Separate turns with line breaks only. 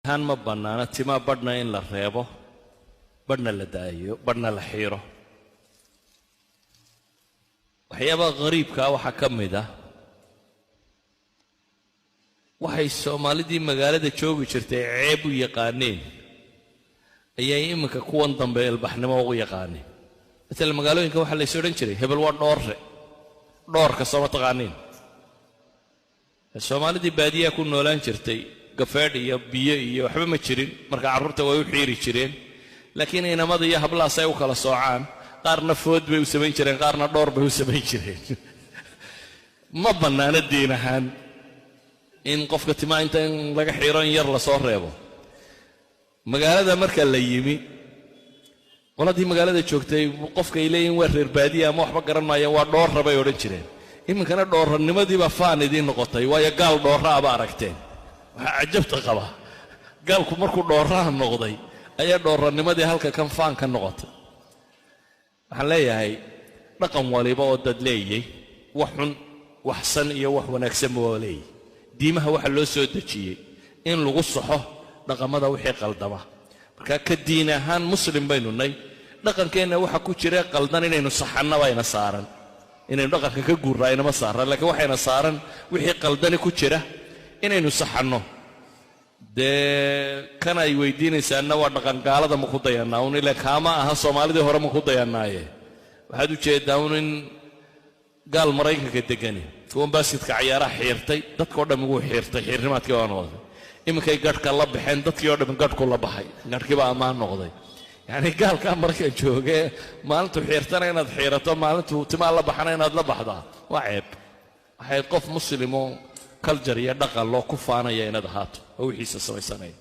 هان ما بنانا تما بدنا إن للريبو بدنا لدايو بدنا لحيرو وحيابا غريب كاو حكمي ده waxay Soomaalidii magaalada joogi jirtay ceeb u yaqaaneen ayay imika kuwan dambe ilbaxnimo ugu yaqaaneen inta magaalooyinka waxa la soo dhan jiray hebel waa dhoorka soo taqaaneen Soomaalidii baadiya ku noolaan jirtay gafeed iyo biyo iyo waxba ma jirin marka carruurta way u xiiri jireen laakiin inamada iyo hablaas ay u kala soocaan qaarna food bay u sameyn jireen qaarna dhoor bay u sameyn jireen ma banaana diin ahaan in qofka timaa inta in laga xiiro in yar la soo reebo magaalada marka la yimi qoladii magaalada joogtay qofka ay leeyihiin waa reer baadiya ama waxba garanayaan waa dhoor rabay oran jireen iminkana dhoornimadii ba faan idin noqotay waayo gaal dhoorra aba aragteen waxa ajabta qaba gaalku markuu dhoorraha noqday ayaa dhoornimadii halka kan faan ka noqotay waxaan leeyahay dhaqan waliba oo dad leeyay wax xun wax san iyo wax wanaagsan waa leeyay diimaha waxa loo soo dajiyay in lagu saxo dhaqamada wixii qaldama marka ka diin ahaan muslim baynu nay dhaqankeena waxa ku jira qaldan inaynu saxanna bayna saaran inaynu dhaqanka ka guurayna ma saaran laakiin waxayna saaran wixii qaldani ku jira inaynu saxanno de kana ay weydiinaysaana waa dhaqan gaalada ma ku dayanaa un ilaa kaama aha Soomaalida hore ma ku dayanaaye waxaad u jeedaa in gaal Mareykanka degani kuwan baaskidka ciyaaraha xiirtay dadka oo dhan ugu xiirtay xiirnimaadkii oo noqday iminkay gadhka la baxeen dadkii oo dhan gadhku la baxay gadhkii baa amaan noqday yani gaalka marka joogay maalintu xiirtana inaad xiirato maalintu timaa la baxana inaad la baxdaa waa ceeb waxay qof muslimo culture iyo dhaqan loo ku faanaya inaad ahaato oo wixiisa samaysanay